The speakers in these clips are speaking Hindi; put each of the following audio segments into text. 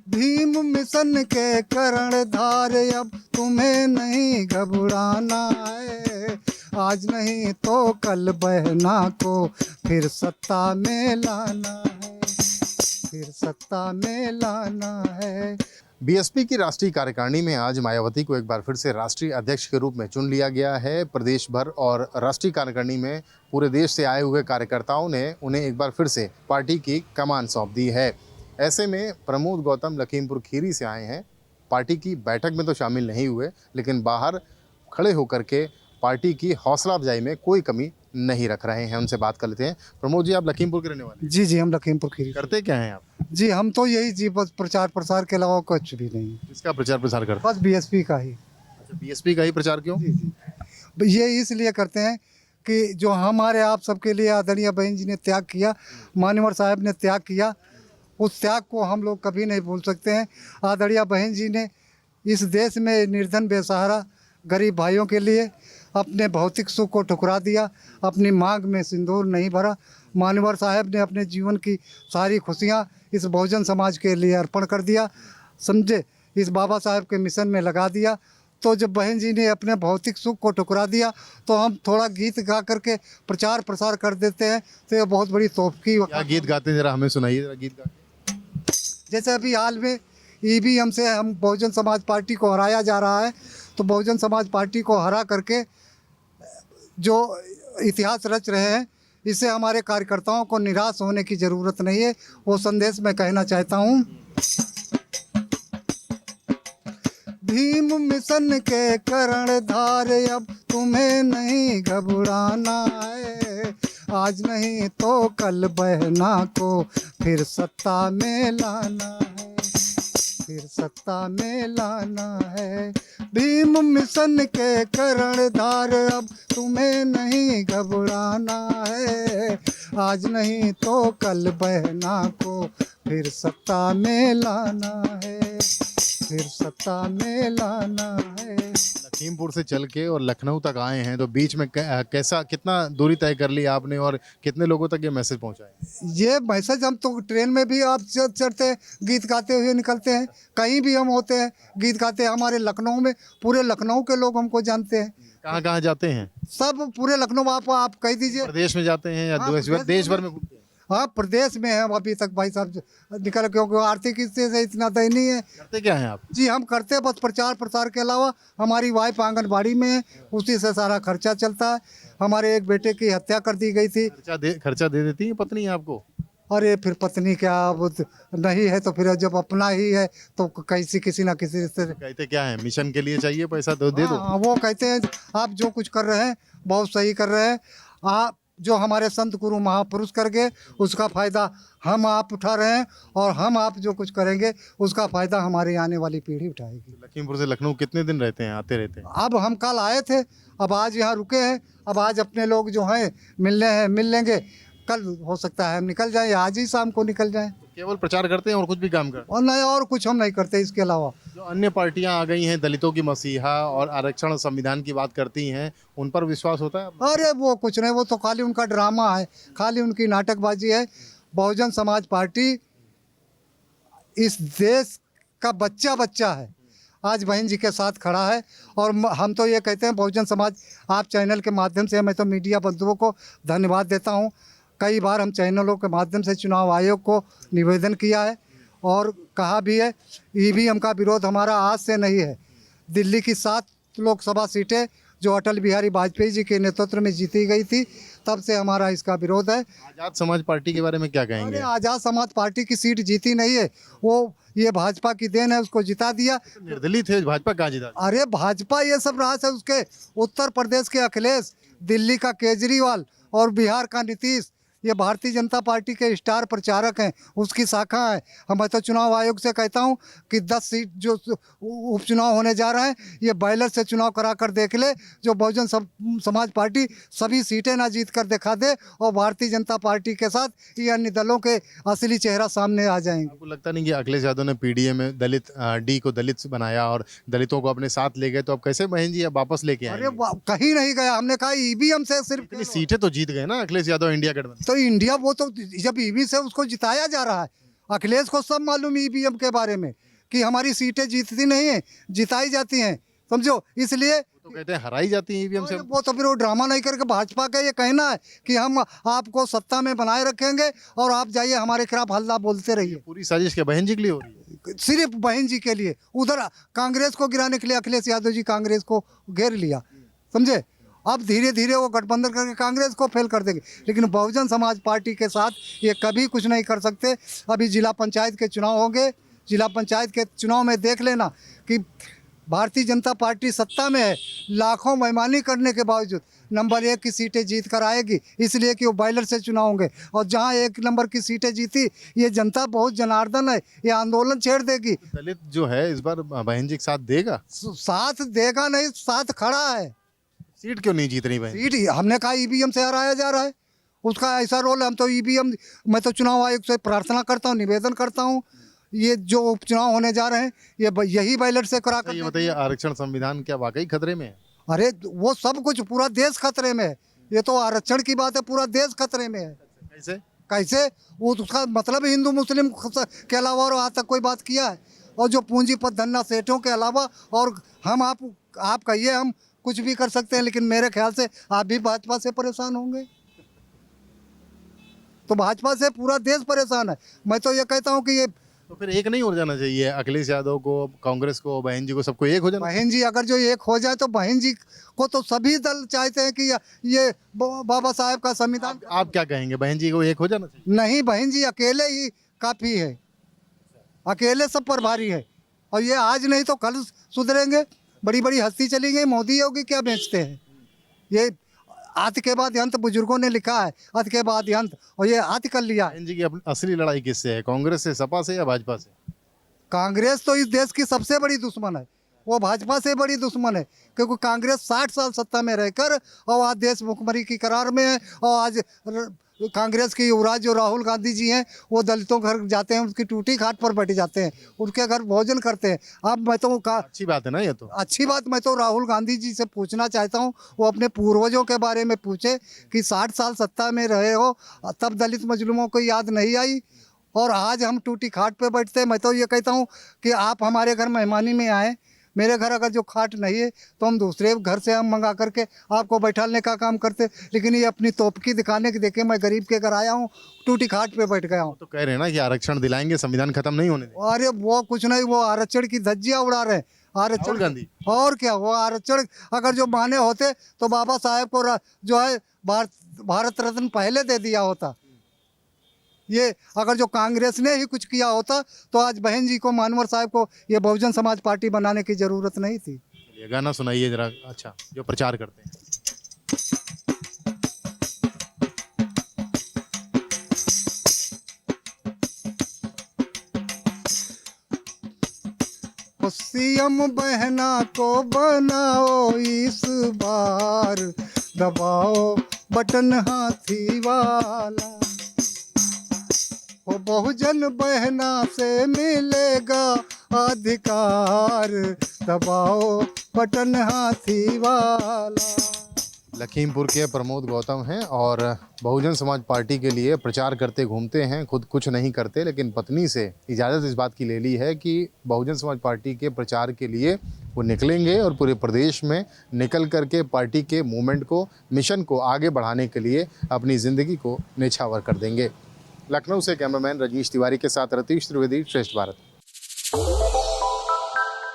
भीम मिशन के कर्णधार अब तुम्हें नहीं घबराना है। आज नहीं तो कल बहना को फिर सत्ता में लाना है, फिर सत्ता में लाना है। बीएसपी की राष्ट्रीय कार्यकारिणी में आज मायावती को एक बार फिर से राष्ट्रीय अध्यक्ष के रूप में चुन लिया गया है। प्रदेश भर और राष्ट्रीय कार्यकारिणी में पूरे देश से आए हुए कार्यकर्ताओं ने उन्हें एक बार फिर से पार्टी की कमान सौंप दी है। ऐसे में प्रमोद गौतम लखीमपुर खीरी से आए हैं। पार्टी की बैठक में तो शामिल नहीं हुए, लेकिन बाहर खड़े होकर के पार्टी की हौसला अफजाई में कोई कमी नहीं रख रहे हैं। उनसे बात कर लेते हैं। प्रमोद जी, आप लखीमपुर के रहने वाले हैं? जी जी, हम लखीमपुर खीरी। करते क्या हैं आप? जी, हम तो यही जी बस प्रचार प्रसार के अलावा कुछ भी नहीं, किसका प्रचार प्रसार करते बस बीएसपी का ही। हैं? बीएसपी का ही प्रचार क्यों? जी जी, ये इसलिए करते हैं कि जो हमारे आप सबके लिए आदरणीय बहन जी ने त्याग किया, मान्यवर साहब ने त्याग किया, उस त्याग को हम लोग कभी नहीं भूल सकते हैं। आदरणीय बहन जी ने इस देश में निर्धन बेसहारा गरीब भाइयों के लिए अपने भौतिक सुख को ठुकरा दिया, अपनी मांग में सिंदूर नहीं भरा। मान्यवर साहब ने अपने जीवन की सारी खुशियाँ इस बहुजन समाज के लिए अर्पण कर दिया, समझे, इस बाबा साहब के मिशन में लगा दिया। तो जब बहन जी ने अपने भौतिक सुख को ठुकरा दिया तो हम थोड़ा गीत गा करके प्रचार प्रसार कर देते हैं, तो ये बहुत बड़ी तोहफी। क्या गीत गाते हैं, जरा हमें सुनाइए जरा गीत गा। जैसे अभी हाल में ईवीएम से हम बहुजन समाज पार्टी को हराया जा रहा है, तो बहुजन समाज पार्टी को हरा करके जो इतिहास रच रहे हैं, इससे हमारे कार्यकर्ताओं को निराश होने की ज़रूरत नहीं है। वो संदेश मैं कहना चाहता हूँ। भीम मिशन के कर्णधार अब तुम्हें नहीं घबराना है। आज नहीं तो कल बहना को फिर सत्ता में लाना है, फिर सत्ता में लाना है। भीम मिशन के कर्णधार अब तुम्हें नहीं घबराना है। आज नहीं तो कल बहना को फिर सत्ता में लाना है, फिर सत्ता में लाना है। लखीमपुर से चल के और लखनऊ तक आए हैं, तो बीच में कैसा कितना दूरी तय कर ली आपने और कितने लोगों तक ये मैसेज पहुंचाए? ये मैसेज हम तो ट्रेन में भी आप चढ़ते हैं, गीत गाते हुए निकलते हैं, कहीं भी हम होते हैं गीत गाते हैं। हमारे लखनऊ में पूरे लखनऊ के लोग हमको जानते हैं। कहाँ कहाँ जाते हैं? सब पूरे लखनऊ, आप कह दीजिए। प्रदेश में जाते हैं या हाँ, देश भर में घूमते हैं? हाँ, प्रदेश में है अभी तक भाई साहब निकल, क्योंकि आर्थिक स्थिति से इतना तय नहीं है। करते क्या हैं आप? जी, हम करते हैं बस प्रचार प्रसार के अलावा। हमारी वाइफ आंगनबाड़ी में है, उसी से सारा खर्चा चलता है। हमारे एक बेटे की हत्या कर दी गई थी। खर्चा दे देती है पत्नी आपको? अरे फिर पत्नी क्या, अब नहीं है तो फिर जब अपना ही है तो कैसी किसी ना किसी रिश्ते। कहते क्या है, मिशन के लिए चाहिए पैसा तो दे दो। हाँ, वो कहते हैं आप जो कुछ कर रहे हैं बहुत सही कर रहे हैं। आप जो हमारे संत गुरु महापुरुष कर गए उसका फ़ायदा हम आप उठा रहे हैं, और हम आप जो कुछ करेंगे उसका फ़ायदा हमारी आने वाली पीढ़ी उठाएगी। लखीमपुर से लखनऊ कितने दिन रहते हैं, आते रहते हैं? अब हम कल आए थे, अब आज यहाँ रुके हैं। अब आज अपने लोग जो हैं मिल लेंगे। कल हो सकता है हम निकल जाएं, आज ही शाम को निकल जाएं। केवल प्रचार करते हैं और कुछ भी काम करते हैं? और नहीं, और कुछ हम नहीं करते इसके अलावा। जो अन्य पार्टियां आ गई हैं, दलितों की मसीहा और आरक्षण संविधान की बात करती हैं, उन पर विश्वास होता है आपको? अरे वो कुछ नहीं, वो तो खाली उनका ड्रामा है, खाली उनकी नाटकबाजी है। बहुजन समाज पार्टी इस देश का बच्चा है, आज बहन जी के साथ खड़ा है। और हम तो ये कहते हैं बहुजन समाज, आप चैनल के माध्यम से, मैं तो मीडिया बंधुओं को धन्यवाद देता हूँ। कई बार हम चैनलों के माध्यम से चुनाव आयोग को निवेदन किया है और कहा भी है, ईवीएम का विरोध हमारा आज से नहीं है। दिल्ली की 7 लोकसभा सीटें जो अटल बिहारी वाजपेयी जी के नेतृत्व में जीती गई थी, तब से हमारा इसका विरोध है। आजाद समाज पार्टी के बारे में क्या कहेंगे? अरे आज़ाद समाज पार्टी की सीट जीती नहीं है, वो ये भाजपा की देन है, उसको जिता दिया। निर्दलीय थे, भाजपा कहाँ जीता? अरे भाजपा ये सब राज है उसके। उत्तर प्रदेश के अखिलेश, दिल्ली का केजरीवाल और बिहार का नीतीश, ये भारतीय जनता पार्टी के स्टार प्रचारक हैं, उसकी शाखा है। मैं तो चुनाव आयोग से कहता हूं कि 10 सीट जो उपचुनाव होने जा रहे हैं, ये बैलेट से चुनाव करा कर देख ले। जो बहुजन समाज पार्टी सभी सीटें ना जीत कर दिखा दे, और भारतीय जनता पार्टी के साथ ये अन्य दलों के असली चेहरा सामने आ जाएंगे। आपको लगता नहीं कि अखिलेश यादव ने पीडीए में दलित डी को दलित बनाया और दलितों को अपने साथ ले गए, तो अब कैसे बहन जी अब वापस लेके आए? अरे कहीं नहीं गया, हमने कहा ईवीएम से सिर्फ इतनी सीटें तो जीत गए ना अखिलेश यादव इंडिया गठबंधन। तो इंडिया, वो तो जब ईवी से उसको जिताया जा रहा है, अखिलेश को सब मालूम ईवीएम के बारे में कि हमारी सीटें जीतती नहीं है, जिताई जाती हैं, समझो। इसलिए तो कहते हैं हराई जाती है ईवीएम से। अरे वो तो फिर वो ड्रामा नहीं करके भाजपा का ये कहना है कि हम आपको सत्ता में बनाए रखेंगे और आप जाइए हमारे खिलाफ हल्ला बोलते रहिए। पूरी साजिश क्या बहन जी के लिए हो रही है? सिर्फ बहन जी के लिए। उधर कांग्रेस को गिराने के लिए अखिलेश यादव जी कांग्रेस को घेर लिया, समझे। अब धीरे धीरे वो गठबंधन करके कांग्रेस को फेल कर देंगे, लेकिन बहुजन समाज पार्टी के साथ ये कभी कुछ नहीं कर सकते। अभी जिला पंचायत के चुनाव होंगे, जिला पंचायत के चुनाव में देख लेना कि भारतीय जनता पार्टी सत्ता में है, लाखों बेईमानी करने के बावजूद नंबर 1 की सीटें जीत कर आएगी, इसलिए कि वो बैलर से चुनाव होंगे। और जहां 1 नंबर की सीटें जीती, ये जनता बहुत जनार्दन है, ये आंदोलन छेड़ देगी। दलित जो है इस बार बहन जी के साथ देगा? साथ देगा नहीं, साथ खड़ा है। सीट क्यों नहीं जीत रही बहन? सीट हमने कहा ईवीएम से हराया जा रहा है, उसका ऐसा रोल है। हम तो ईवीएम, मैं तो चुनाव आयोग से प्रार्थना करता हूँ, निवेदन करता हूँ, ये जो उपचुनाव होने जा रहे हैं यही बैलेट से करा कर। ये बताइए, आरक्षण संविधान क्या वाकई खतरे में है? अरे वो सब कुछ, पूरा देश खतरे में है। ये तो आरक्षण की बात है, पूरा देश खतरे में है। कैसे? कैसे? वो उसका मतलब हिंदू मुस्लिम के अलावा और आज तक कोई बात किया है? और जो पूंजीपत धन्ना सेठों के अलावा, और हम आप कहिए हम कुछ भी कर सकते हैं, लेकिन मेरे ख्याल से आप भी भाजपा से परेशान होंगे। तो भाजपा से पूरा देश परेशान है। मैं तो ये कहता हूँ कि ये तो फिर एक नहीं हो जाना चाहिए? अखिलेश यादव को, कांग्रेस को, बहन जी को, सबको एक हो जाना? बहन जी अगर जो एक हो जाए तो बहन जी को तो सभी दल चाहते हैं कि ये बाबा साहेब का संविधान। आप क्या कहेंगे, बहन जी को एक हो जाना चाहिए? नहीं, बहन जी अकेले ही काफ़ी है, अकेले सब पर भारी है। और ये आज नहीं तो कल सुधरेंगे। बड़ी बड़ी हस्ती चली गई, मोदी योगी क्या बेचते हैं। ये आत के बाद अंत बुजुर्गों ने लिखा है, अत के बाद अंत, और ये आत कर लिया है। बहन जी की अपनी असली लड़ाई किससे है? कांग्रेस से, सपा से, या भाजपा से? कांग्रेस तो इस देश की सबसे बड़ी दुश्मन है, वो भाजपा से बड़ी दुश्मन है, क्योंकि कांग्रेस 60 साल सत्ता में रहकर और आज देश भुखमरी की करार में है। और आज कांग्रेस के युवराज जो राहुल गांधी जी हैं, वो दलितों घर जाते हैं, उनकी टूटी खाट पर बैठ जाते हैं, उनके घर भोजन करते हैं। अब मैं तो अच्छी बात है ना ये तो? अच्छी बात। मैं तो राहुल गांधी जी से पूछना चाहता हूँ, वो अपने पूर्वजों के बारे में पूछे कि 60 साल सत्ता में रहे हो, तब दलित मजलूमों को याद नहीं आई, और आज हम टूटी खाट पे बैठते हैं। मैं तो ये कहता हूँ कि आप हमारे घर मेहमानी में आए, मेरे घर अगर जो खाट नहीं है तो हम दूसरे घर से हम मंगा करके आपको बैठाने का काम करते, लेकिन ये अपनी तोपकी दिखाने के देखे मैं गरीब के घर आया हूँ, टूटी खाट पे बैठ गया हूँ। तो कह रहे हैं ना कि आरक्षण दिलाएंगे, संविधान खत्म नहीं होने देंगे। अरे वो कुछ नहीं, वो आरक्षण की धज्जियाँ उड़ा रहे हैं। आरक्षण गांधी और क्या, वो आरक्षण अगर जो माने होते तो बाबा साहेब को जो है भारत रत्न पहले दे दिया होता। ये अगर जो कांग्रेस ने ही कुछ किया होता तो आज बहन जी को, मानवर साहब को, ये बहुजन समाज पार्टी बनाने की जरूरत नहीं थी। ये गाना सुनाइए जरा, अच्छा, जो प्रचार करते हैं। सीएम बहना को बनाओ इस बार, दबाओ बटन हाथी वाला, वो बहुजन बहना से मिलेगा अधिकार, दबाओ बटन हाथी वाला। लखीमपुर के प्रमोद गौतम हैं और बहुजन समाज पार्टी के लिए प्रचार करते घूमते हैं, खुद कुछ नहीं करते, लेकिन पत्नी से इजाज़त इस बात की ले ली है कि बहुजन समाज पार्टी के प्रचार के लिए वो निकलेंगे और पूरे प्रदेश में निकल करके पार्टी के मूवमेंट को, मिशन को आगे बढ़ाने के लिए अपनी ज़िंदगी को न्यौछावर कर देंगे। लखनऊ से कैमरामैन रजनीश तिवारी के साथ रतीश त्रिवेदी, श्रेष्ठ भारत।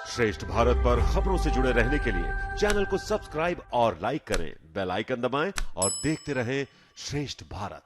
श्रेष्ठ भारत पर खबरों से जुड़े रहने के लिए चैनल को सब्सक्राइब और लाइक करें, बेल आइकन दबाएं और देखते रहें श्रेष्ठ भारत।